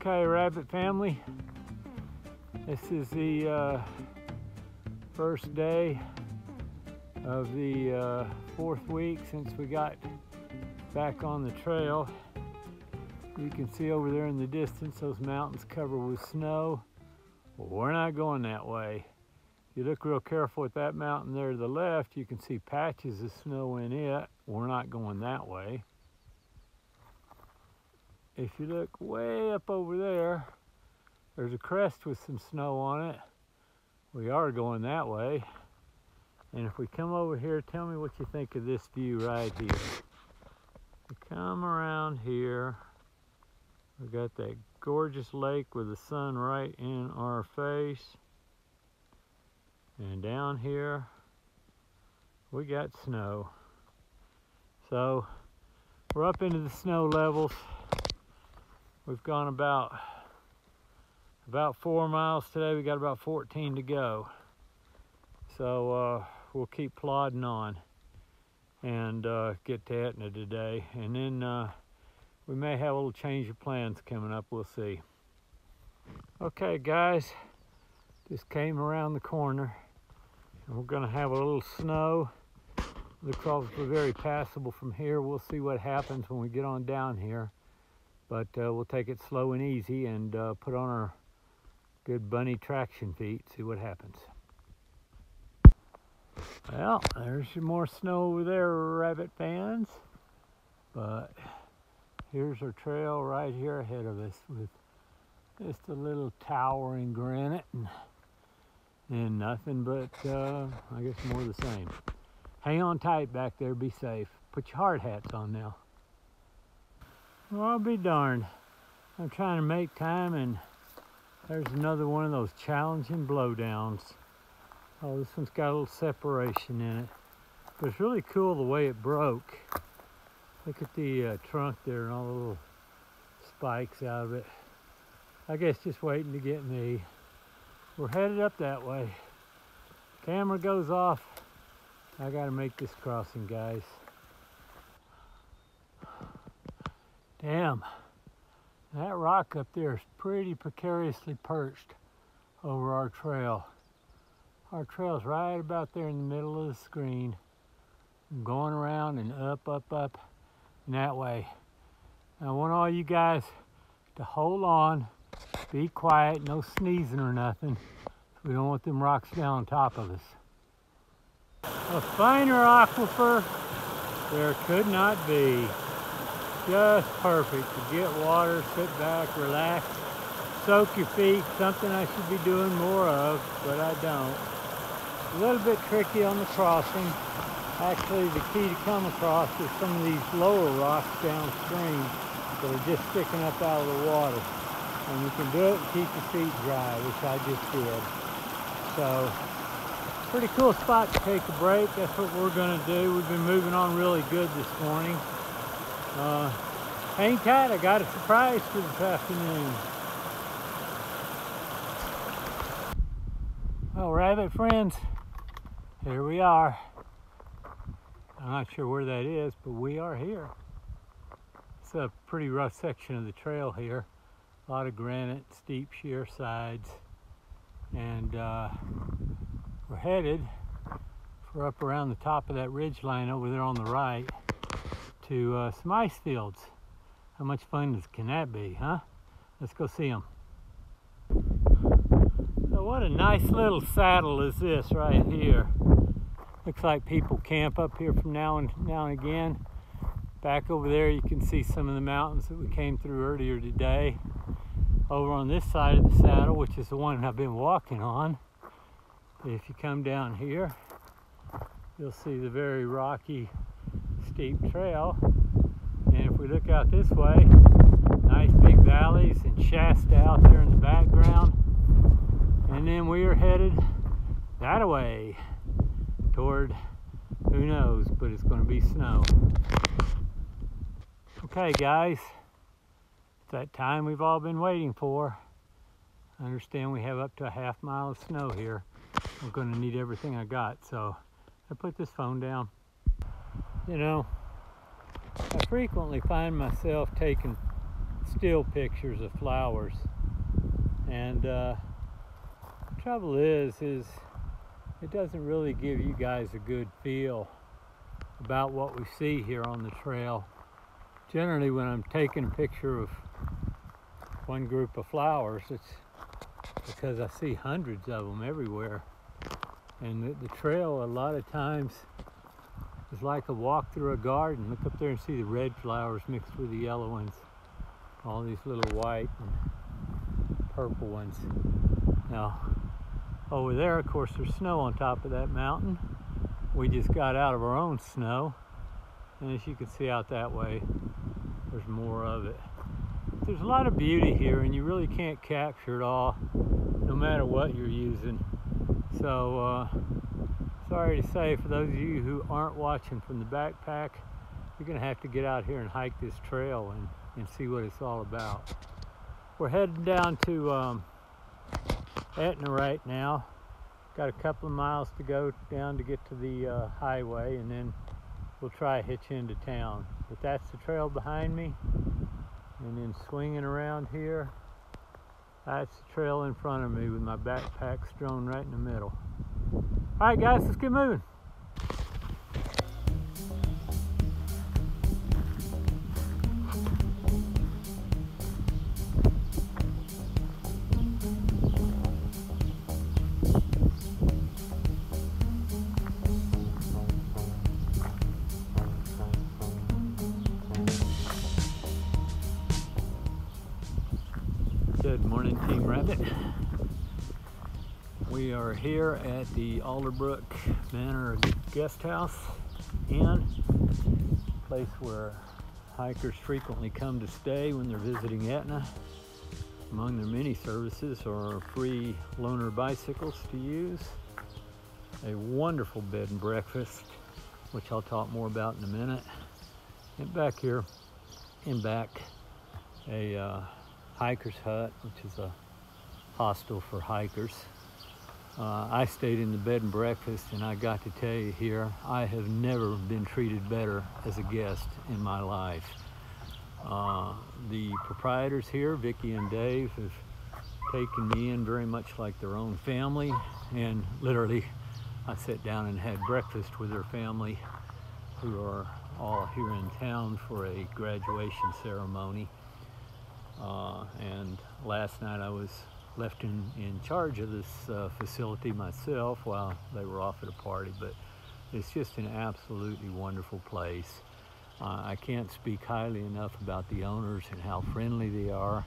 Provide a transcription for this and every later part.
Okay, rabbit family, this is the first day of the 4th week since we got back on the trail. You can see over there in the distance those mountains covered with snow. Well, we're not going that way. If you look real careful at that mountain there to the left, you can see patches of snow in it. We're not going that way. If you look way up over there, there's a crest with some snow on it. We are going that way. And if we come over here, tell me what you think of this view right here. We come around here, we got that gorgeous lake with the sun right in our face. And down here, we got snow. So we're up into the snow levels. We've gone about 4 miles today. We got about 14 to go. So we'll keep plodding on and get to Etna today. And then we may have a little change of plans coming up. We'll see. Okay, guys, just came around the corner. And we're gonna have a little snow. Looks like we're very passable from here. We'll see what happens when we get on down here. But we'll take it slow and easy and put on our good bunny traction feet, see what happens. Well, there's some more snow over there, rabbit fans. But here's our trail right here ahead of us with just a little towering granite and nothing but, I guess, more of the same. Hang on tight back there, be safe. Put your hard hats on now. Well, I'll be darned. I'm trying to make time and there's another one of those challenging blowdowns. Oh, this one's got a little separation in it. But it's really cool the way it broke. Look at the trunk there and all the little spikes out of it. I guess just waiting to get me. We're headed up that way. Camera goes off. I gotta make this crossing, guys. Damn, that rock up there is pretty precariously perched over our trail. Our trail's right about there in the middle of the screen. I'm going around and up, and that way. I want all you guys to hold on, be quiet, no sneezing or nothing. We don't want them rocks down on top of us. A finer aquifer there could not be. Just perfect to get water, sit back, relax, soak your feet, something I should be doing more of, but I don't. A little bit tricky on the crossing. Actually, the key to come across is some of these lower rocks downstream that are just sticking up out of the water. And you can do it and keep your feet dry, which I just did. So, pretty cool spot to take a break. That's what we're gonna do. We've been moving on really good this morning. Hang tight, I got a surprise for this afternoon. Well, rabbit friends, here we are. I'm not sure where that is, but we are here. It's a pretty rough section of the trail here. A lot of granite, steep sheer sides. And we're headed for up around the top of that ridge line over there on the right to some ice fields. How much fun can that be, huh? Let's go see them. So what a nice little saddle is this right here. Looks like people camp up here from now and again. Back over there you can see some of the mountains that we came through earlier today. Over on this side of the saddle, which is the one I've been walking on, if you come down here, you'll see the very rocky, steep trail. And if we look out this way, nice big valleys and Shasta out there in the background. And then we are headed that way toward, who knows, but it's going to be snow. Okay, guys, it's that time we've all been waiting for. I understand we have up to a half mile of snow here. I'm going to need everything I got, so I put this phone down. You know, I frequently find myself taking still pictures of flowers. And the trouble is it doesn't really give you guys a good feel about what we see here on the trail. Generally, when I'm taking a picture of one group of flowers, it's because I see hundreds of them everywhere. And the trail, a lot of times, is like a walk through a garden. Look up there and see the red flowers mixed with the yellow ones. All these little white and purple ones. Now, over there, of course, there's snow on top of that mountain. We just got out of our own snow. And as you can see out that way, there's more of it. There's a lot of beauty here, and you really can't capture it all, no matter what you're using. So, sorry to say, for those of you who aren't watching from the backpack, you're gonna have to get out here and hike this trail and see what it's all about. We're heading down to Etna right now. Got a couple of miles to go down to get to the highway, and then we'll try to hitch into town. But that's the trail behind me. And then swinging around here, that's the trail in front of me with my backpack strewn right in the middle. All right, guys, let's get moving. Good morning, Team Rabbit. We are here at the Alderbrook Manor Guest House Inn, a place where hikers frequently come to stay when they're visiting Etna. Among their many services are free loaner bicycles to use, a wonderful bed and breakfast, which I'll talk more about in a minute, and back here in back, a hiker's hut, which is a hostel for hikers. I stayed in the bed and breakfast, and I got to tell you here, I have never been treated better as a guest in my life. The proprietors here, Vicky and Dave, have taken me in very much like their own family, and literally I sat down and had breakfast with their family, who are all here in town for a graduation ceremony. And last night I was left in charge of this facility myself while they were off at a party, but it's just an absolutely wonderful place. I can't speak highly enough about the owners and how friendly they are.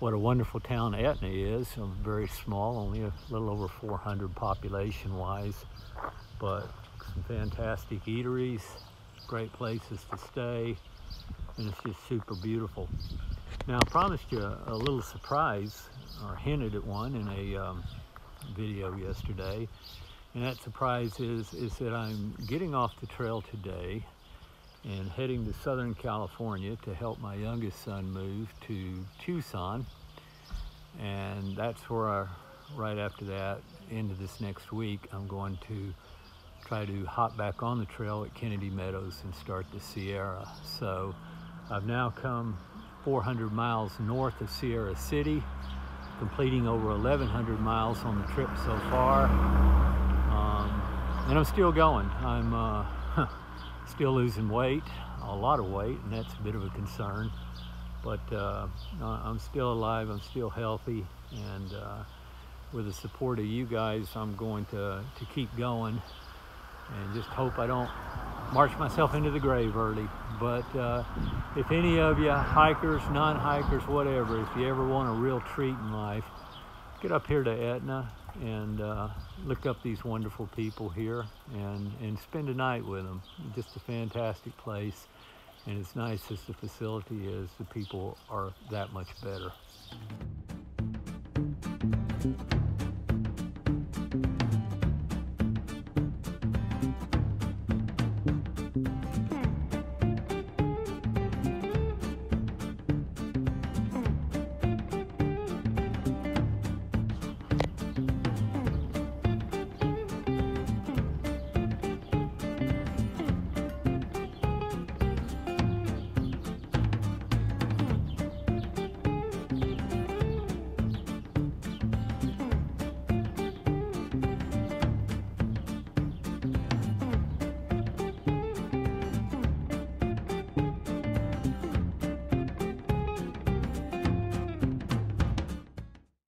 What a wonderful town Etna is. Very small, only a little over 400 population-wise, but some fantastic eateries, great places to stay, and it's just super beautiful. Now, I promised you a little surprise, or hinted at one in a video yesterday, and that surprise is that I'm getting off the trail today and heading to Southern California to help my youngest son move to Tucson, and that's where right after that, end of this next week, I'm going to try to hop back on the trail at Kennedy Meadows and start the Sierra. So I've now come 400 miles north of Sierra City, completing over 1,100 miles on the trip so far, and I'm still going. I'm still losing weight, a lot of weight, and that's a bit of a concern, but I'm still alive, I'm still healthy, and with the support of you guys, I'm going to keep going and just hope I don't march myself into the grave early. But if any of you hikers, non-hikers, whatever, if you ever want a real treat in life, get up here to Etna and look up these wonderful people here and spend a night with them. Just a fantastic place, and as nice as the facility is, the people are that much better.